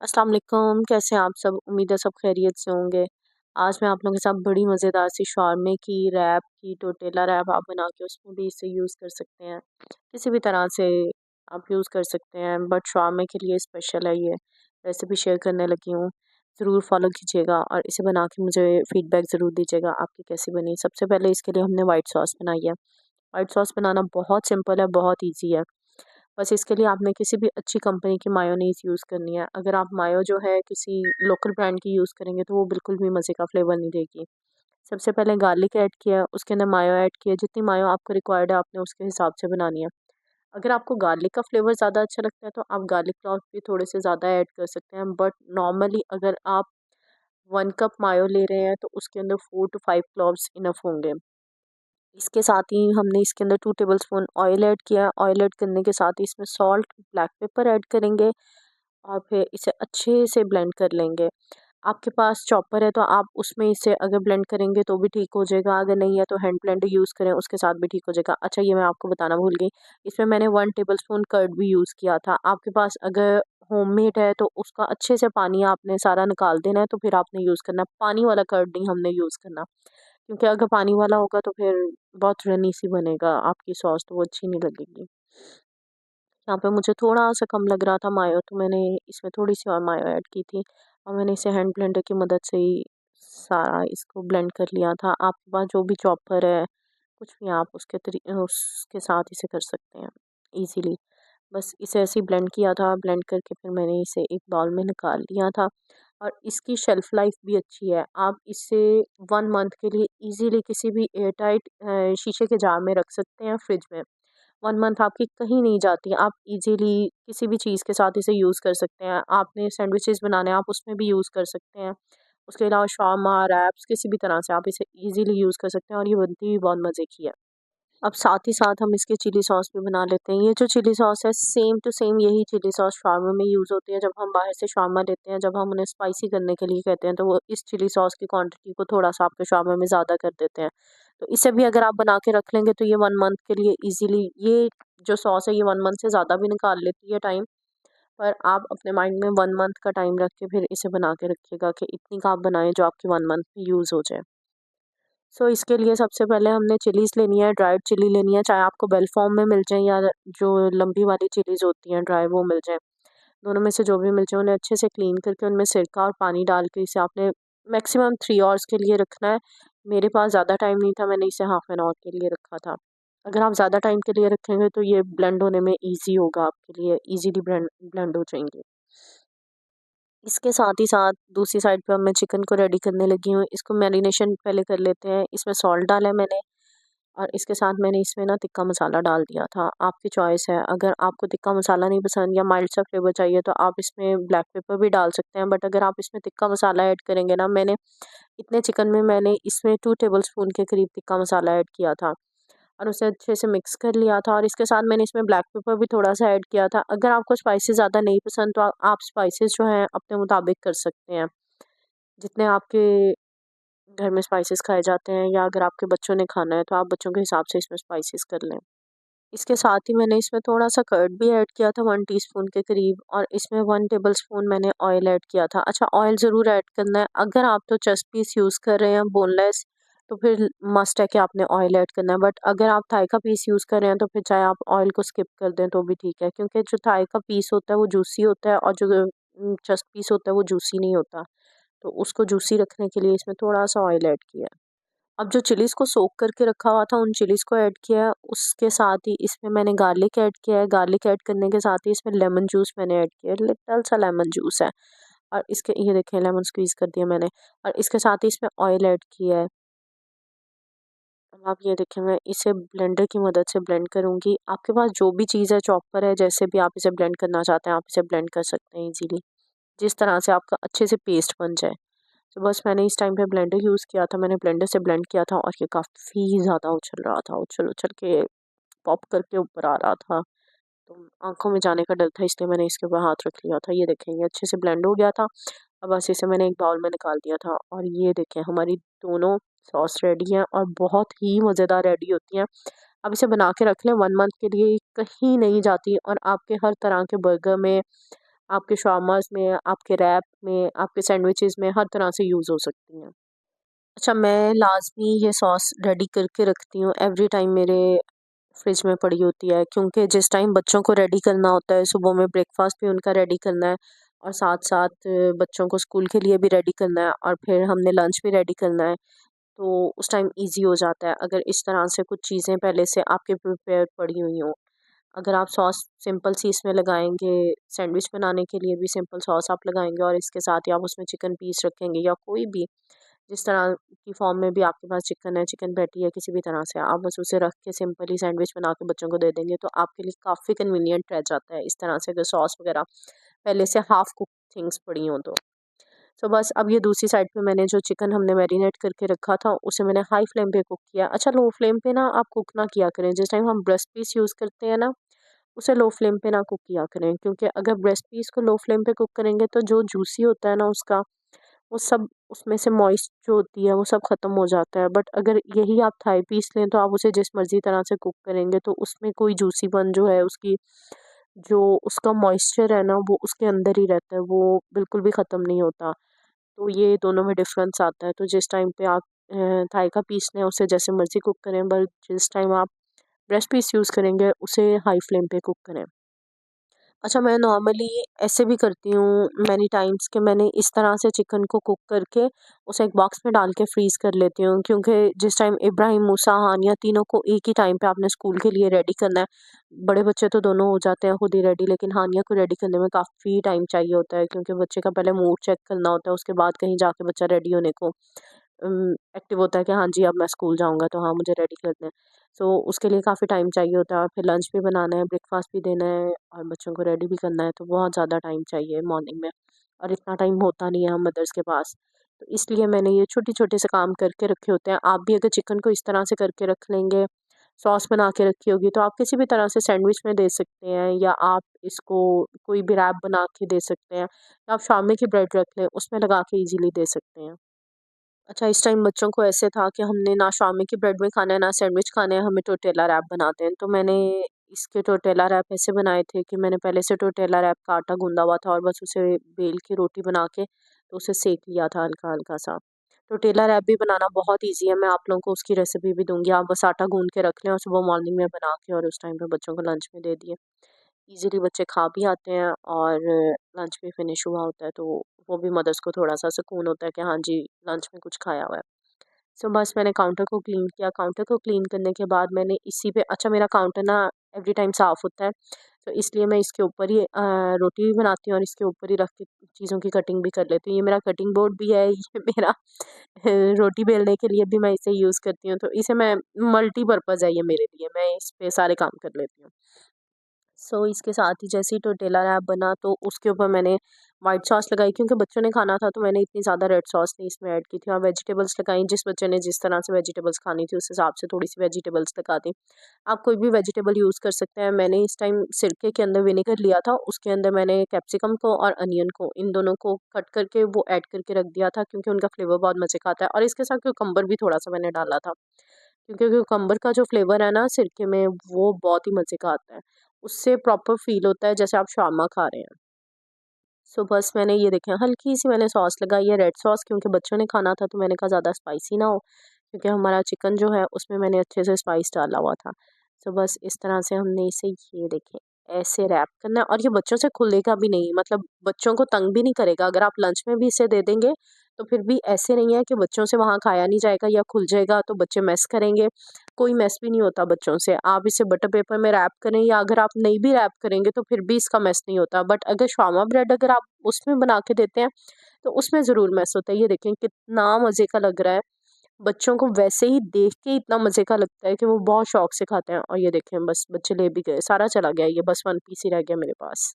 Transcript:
अस्सलाम वालेकुम, कैसे हैं आप सब? उम्मीद है सब खैरियत से होंगे। आज मैं आप लोगों के साथ बड़ी मज़ेदार सी शाwarमे की, रैप की, टोटेला रैप आप बना के उसमें भी इसे यूज़ कर सकते हैं। किसी भी तरह से आप यूज़ कर सकते हैं, बट शाwarमे के लिए स्पेशल है ये। रेसिपी शेयर करने लगी हूँ, ज़रूर फॉलो कीजिएगा और इसे बना के मुझे फीडबैक ज़रूर दीजिएगा आपकी कैसी बनी। सबसे पहले इसके लिए हमने वाइट सॉस बनाई है। वाइट सॉस बनाना बहुत सिंपल है, बहुत ईज़ी है। बस इसके लिए आपने किसी भी अच्छी कंपनी की मायोनीज़ यूज़ करनी है। अगर आप मायो जो है किसी लोकल ब्रांड की यूज़ करेंगे तो वो बिल्कुल भी मज़े का फ्लेवर नहीं देगी। सबसे पहले गार्लिक ऐड किया, उसके अंदर मायो ऐड किया, जितनी मायो आपको रिक्वायर्ड है आपने उसके हिसाब से बनानी है। अगर आपको गार्लिक का फ्लेवर ज़्यादा अच्छा लगता है तो आप गार्लिक क्लॉव्स भी थोड़े से ज़्यादा ऐड कर सकते हैं, बट नॉर्मली अगर आप 1 कप मायो ले रहे हैं तो उसके अंदर 4 टू 5 क्लॉव्स इनफ होंगे। इसके साथ ही हमने इसके अंदर 2 टेबलस्पून ऑयल ऐड किया। ऑयल ऐड करने के साथ ही इसमें सॉल्ट, ब्लैक पेपर ऐड करेंगे और फिर इसे अच्छे से ब्लेंड कर लेंगे। आपके पास चॉपर है तो आप उसमें इसे अगर ब्लेंड करेंगे तो भी ठीक हो जाएगा, अगर नहीं है तो हैंड ब्लेंडर यूज़ करें, उसके साथ भी ठीक हो जाएगा। अच्छा, ये मैं आपको बताना भूल गई, इसमें मैंने 1 टेबलस्पून कर्ड भी यूज़ किया था। आपके पास अगर होममेड है तो उसका अच्छे से पानी आपने सारा निकाल देना है, तो फिर आपने यूज़ करना। पानी वाला कर्ड नहीं हमने यूज़ करना, क्योंकि अगर पानी वाला होगा तो फिर बहुत रनी सी बनेगा आपकी सॉस, तो वो अच्छी नहीं लगेगी। यहाँ पे मुझे थोड़ा-सा कम लग रहा था मायो, तो मैंने इसमें थोड़ी-सी और मायो ऐड की थी और मैंने इसे हैंड ब्लेंडर की मदद से ही सारा इसको ब्लेंड कर लिया था। आपके पास जो भी चॉपर है, कुछ भी आप उसके साथ इसे कर सकते हैं ईज़िली। बस इसे ऐसे ही ब्लेंड किया था, ब्लेंड करके फिर मैंने इसे एक बाउल में निकाल लिया था और इसकी शेल्फ़ लाइफ़ भी अच्छी है। आप इसे 1 मंथ के लिए ईज़िली किसी भी एयर टाइट शीशे के जार में रख सकते हैं फ्रिज में। 1 मंथ आपकी कहीं नहीं जाती। आप इज़िली किसी भी चीज़ के साथ इसे यूज़ कर सकते हैं। आपने सैंडविचेज़ बनाने हैं, आप उसमें भी यूज़ कर सकते हैं। उसके अलावा शावरमा, रैप्स किसी भी तरह से आप इसे ईज़िली यूज़ कर सकते हैं और ये बनती भी बहुत मज़े की है। अब साथ ही साथ हम इसकी चिली सॉस भी बना लेते हैं। ये जो चिली सॉस है सेम टू सेम यही चिली सॉस शावरमा में यूज़ होती है। जब हम बाहर से शावरमा लेते हैं, जब हम उन्हें स्पाइसी करने के लिए कहते हैं तो वो इस चिली सॉस की क्वांटिटी को थोड़ा-सा आपके शावरमा में ज़्यादा कर देते हैं। तो इसे भी अगर आप बना के रख लेंगे तो ये 1 मंथ के लिए ईज़िली ये जो सॉस है ये 1 मंथ से ज़्यादा भी निकाल लेती है टाइम। पर आप अपने माइंड में 1 मंथ का टाइम रख के फिर इसे बना के रखिएगा कि इतनी का आप बनाएँ जो आपकी 1 मंथ में यूज़ हो जाए। सो इसके लिए सबसे पहले हमने चिलीज़ लेनी है, ड्राइड चिली लेनी है, चाहे आपको बेल फॉर्म में मिल जाएँ या जो लंबी वाली चिलीज़ होती हैं ड्राई वो मिल जाएँ। दोनों में से जो भी मिल जाए उन्हें अच्छे से क्लीन करके उनमें सिरका और पानी डाल के इसे आपने मैक्सिमम 3 आवर्स के लिए रखना है। मेरे पास ज़्यादा टाइम नहीं था, मैंने इसे हाफ एन आवर के लिए रखा था। अगर आप ज़्यादा टाइम के लिए रखेंगे तो ये ब्लेंड होने में ईज़ी होगा आपके लिए, ईज़िली ब्लेंड ब्लेंड हो जाएँगे। इसके साथ ही साथ दूसरी साइड पे अब मैं चिकन को रेडी करने लगी हूँ। इसको मैरिनेशन पहले कर लेते हैं। इसमें सॉल्ट डाला है मैंने और इसके साथ मैंने इसमें ना तिक्का मसाला डाल दिया था। आपकी चॉइस है, अगर आपको तिक्का मसाला नहीं पसंद या माइल्ड सा फ्लेवर चाहिए तो आप इसमें ब्लैक पेपर भी डाल सकते हैं। बट अगर आप इसमें तिक्का मसाला ऐड करेंगे ना, मैंने इतने चिकन में मैंने इसमें 2 टेबलस्पून के करीब तिक्का मसाला ऐड किया था और उसे अच्छे से मिक्स कर लिया था और इसके साथ मैंने इसमें ब्लैक पेपर भी थोड़ा-सा ऐड किया था। अगर आपको स्पाइसी ज़्यादा नहीं पसंद तो आप स्पाइसेस जो हैं अपने मुताबिक कर सकते हैं। जितने आपके घर में स्पाइसेस खाए जाते हैं या अगर आपके बच्चों ने खाना है तो आप बच्चों के हिसाब से इसमें स्पाइसेस कर लें। इसके साथ ही मैंने इसमें थोड़ा-सा कर्ड भी ऐड किया था 1 टीस्पून के करीब और इसमें 1 टेबलस्पून मैंने ऑयल ऐड किया था। अच्छा, ऑयल ज़रूर ऐड करना है। अगर आप तो चेस्ट पीस यूज़ कर रहे हैं बोनलेस तो फिर मस्ट है कि आपने ऑयल ऐड करना है। बट अगर आप थाई का पीस यूज़ कर रहे हैं तो फिर चाहे आप ऑयल को स्किप कर दें तो भी ठीक है, क्योंकि जो थाई का पीस होता है वो जूसी होता है और जो चेस्ट पीस होता है वो जूसी नहीं होता। तो उसको जूसी रखने के लिए इसमें थोड़ा-सा ऑयल ऐड किया है। अब जो चिलीज़ को सोक करके रखा हुआ था, उन चिलीज़ को ऐड किया है, उसके साथ ही इसमें मैंने गार्लिक ऐड किया है, गार्लिक ऐड करने के साथ ही इसमें लेमन जूस मैंने ऐड किया है, लिटिल सा लेमन जूस है और इसके ये देखें लेमन स्क्वीज़ कर दिया मैंने और इसके साथ ही इसमें ऑयल ऐड किया है। अब आप ये देखें मैं इसे ब्लेंडर की मदद से ब्लेंड करूँगी। आपके पास जो भी चीज़ है, चॉपर है, जैसे भी आप इसे ब्लेंड करना चाहते हैं, आप इसे ब्लेंड कर सकते हैं ईज़िली, जिस तरह से आपका अच्छे से पेस्ट बन जाए। तो बस मैंने इस टाइम पे ब्लेंडर यूज़ किया था, मैंने ब्लेंडर से ब्लेंड किया था और ये काफ़ी ज़्यादा उछल रहा था, उछल-उछल के पॉप करके ऊपर आ रहा था। तो आँखों में जाने का डर था, इसलिए मैंने इसके ऊपर हाथ रख लिया था। ये देखें ये अच्छे से ब्लेंड हो गया था। अब बस इसे मैंने एक बाउल में निकाल दिया था और ये देखें हमारी दोनों सॉस रेडी हैं और बहुत ही मज़ेदार रेडी होती हैं। अब इसे बना के रख लें, 1 मंथ के लिए कहीं नहीं जाती और आपके हर तरह के बर्गर में, आपके शाwarmas में, आपके रैप में, आपके सैंडविचेज़ में हर तरह से यूज़ हो सकती हैं। अच्छा, मैं लाज़मी ये सॉस रेडी करके रखती हूँ, एवरी टाइम मेरे फ्रिज में पड़ी होती है, क्योंकि जिस टाइम बच्चों को रेडी करना होता है, सुबह में ब्रेकफास्ट भी उनका रेडी करना है और साथ-साथ बच्चों को स्कूल के लिए भी रेडी करना है और फिर हमने लंच भी रेडी करना है, तो उस टाइम ईज़ी हो जाता है अगर इस तरह से कुछ चीज़ें पहले से आपके प्रिपेयर पड़ी हुई हों। अगर आप सॉस सिंपल सी इसमें लगाएँगे, सैंडविच बनाने के लिए भी सिंपल सॉस आप लगाएँगे और इसके साथ ही आप उसमें चिकन पीस रखेंगे या कोई भी जिस तरह की फॉर्म में भी आपके पास चिकन है, चिकन पैटी है, किसी भी तरह से आप बस उसे रख के सिंपली सैंडविच बना के बच्चों को दे देंगे, तो आपके लिए काफ़ी कन्वीनिएंट रह जाता है, इस तरह से अगर सॉस वगैरह पहले से हाफ़ कुक थिंग्स पड़ी हों तो। तो बस अब ये दूसरी साइड पे मैंने जो चिकन हमने मैरिनेट करके रखा था, उसे मैंने हाई फ्लेम पे कुक किया। अच्छा, लो फ्लेम पे ना आप कुक ना किया करें, जिस टाइम हम ब्रेस्ट पीस यूज़ करते हैं ना, उसे लो फ्लेम पे ना कुक किया करें, क्योंकि अगर ब्रेस्ट पीस को लो फ्लेम पे कुक करेंगे तो जो जूसी होता है ना उसका, वो सब उसमें से मॉइस्ट जो होती है वो सब ख़त्म हो जाता है। बट अगर यही आप थाई पीस लें तो आप उसे जिस मर्ज़ी तरह से कुक करेंगे तो उसमें कोई जूसीपन जो है उसकी जो उसका मॉइस्चर है ना वो उसके अंदर ही रहता है, वो बिल्कुल भी ख़त्म नहीं होता। तो ये दोनों में डिफ़रेंस आता है। तो जिस टाइम पे आप थाई का पीस लें उसे जैसे मर्ज़ी कुक करें, बट जिस टाइम आप ब्रेस्ट पीस यूज़ करेंगे उसे हाई फ्लेम पे कुक करें। अच्छा, मैं नॉर्मली ऐसे भी करती हूँ मैनी टाइम्स कि मैंने इस तरह से चिकन को कुक करके उसे एक बॉक्स में डाल के फ्रीज़ कर लेती हूँ, क्योंकि जिस टाइम इब्राहिम, मूसा, हानिया तीनों को एक ही टाइम पे आपने स्कूल के लिए रेडी करना है। बड़े बच्चे तो दोनों हो जाते हैं खुद ही रेडी, लेकिन हानिया को रेडी करने में काफ़ी टाइम चाहिए होता है, क्योंकि बच्चे का पहले मूड चेक करना होता है, उसके बाद कहीं जाके बच्चा रेडी होने को एक्टिव होता है कि हाँ जी, अब मैं स्कूल जाऊँगा तो हाँ, मुझे रेडी करना है। सो उसके लिए काफ़ी टाइम चाहिए होता है और फिर लंच भी बनाना है, ब्रेकफ़ास्ट भी देना है और बच्चों को रेडी भी करना है, तो बहुत ज़्यादा टाइम चाहिए मॉर्निंग में और इतना टाइम होता नहीं है हम मदर्स के पास। तो इसलिए मैंने ये छोटे-छोटे से काम करके रखे होते हैं। आप भी अगर चिकन को इस तरह से करके रख लेंगे, सॉस बना के रखी होगी, तो आप किसी भी तरह से सैंडविच में दे सकते हैं या आप इसको कोई भी रैप बना के दे सकते हैं या आप शामी की ब्रेड रख लें, उसमें लगा के ईज़िली दे सकते हैं। अच्छा, इस टाइम बच्चों को ऐसे था कि हमने ना शामी की ब्रेड में खाना है, ना सैंडविच खाना है, हमें टोर्टिला रैप बनाते हैं। तो मैंने इसके टोर्टिला रैप ऐसे बनाए थे कि मैंने पहले से टोर्टिला रैप का आटा गूँधा हुआ था और बस उसे बेल के रोटी बना के तो उसे सेंक लिया था हल्का-हल्का सा। टोर्टिला रैप भी बनाना बहुत ईज़ी है, मैं आप लोगों को उसकी रेसिपी भी दूँगी। आप बस आटा गूँध के रख लें और सुबह मॉर्निंग में बना के और उस टाइम पे बच्चों को लंच में दे दिए। ईज़िली बच्चे खा भी आते हैं और लंच भी फिनिश हुआ होता है, तो वो भी मदर्स को थोड़ा-सा सुकून होता है कि हाँ जी, लंच में कुछ खाया हुआ है। सो बस मैंने काउंटर को क्लीन किया, काउंटर को क्लीन करने के बाद मैंने इसी पे अच्छा, मेरा काउंटर ना एवरी टाइम साफ़ होता है, तो इसलिए मैं इसके ऊपर ही रोटी भी बनाती हूँ और इसके ऊपर ही रख के चीज़ों की कटिंग भी कर लेती हूँ। ये मेरा कटिंग बोर्ड भी है, ये मेरा रोटी बेलने के लिए भी मैं इसे यूज़ करती हूँ, तो इसे मैं मल्टीपर्पज़ है ये मेरे लिए, मैं इस पे सारे काम कर लेती हूँ। सो इसके साथ ही जैसे ही टोर्टिला रैप बना तो उसके ऊपर मैंने व्हाइट सॉस लगाई, क्योंकि बच्चों ने खाना था तो मैंने इतनी ज़्यादा रेड सॉस नहीं इसमें ऐड की थी और वेजिटेबल्स लगाई, जिस बच्चे ने जिस तरह से वेजिटेबल्स खानी थी उस हिसाब से थोड़ी सी वेजिटेबल्स लगा दी। आप कोई भी वेजिटेबल यूज़ कर सकते हैं। मैंने इस टाइम सिरके के अंदर विनेगर लिया था, उसके अंदर मैंने कैप्सिकम को और अनियन को इन दोनों को कट करके वो ऐड करके रख दिया था, क्योंकि उनका फ्लेवर बहुत मज़े का आता है और इसके साथ क्यूकम्बर भी थोड़ा सा मैंने डाला था, क्योंकि क्यूकम्बर का जो फ्लेवर है ना सिरके में, वो बहुत ही मज़े का आता है। उससे प्रॉपर फ़ील होता है जैसे आप शारमा खा रहे हैं। सो बस मैंने ये देखें हल्की-सी मैंने सॉस लगाई है रेड सॉस, क्योंकि बच्चों ने खाना था तो मैंने कहा ज़्यादा स्पाइसी ना हो, क्योंकि हमारा चिकन जो है उसमें मैंने अच्छे से स्पाइस डाला हुआ था। सो बस इस तरह से हमने इसे ये देखें ऐसे रैप करना है और ये बच्चों से खुलेगा भी नहीं, मतलब बच्चों को तंग भी नहीं करेगा। अगर आप लंच में भी इसे दे देंगे तो फिर भी ऐसे नहीं है कि बच्चों से वहाँ खाया नहीं जाएगा या खुल जाएगा तो बच्चे मेस करेंगे। कोई मेस भी नहीं होता बच्चों से। आप इसे बटर पेपर में रैप करें या अगर आप नहीं भी रैप करेंगे तो फिर भी इसका मेस नहीं होता। बट अगर shawarma ब्रेड अगर आप उसमें बना के देते हैं तो उसमें ज़रूर मेस होता है। ये देखें कितना मज़े का लग रहा है। बच्चों को वैसे ही देख के इतना मज़े का लगता है कि वो बहुत शौक से खाते हैं और ये देखें बस बच्चे ले भी गए। सारा चला गया, ये बस 1 पीस ही रह गया मेरे पास।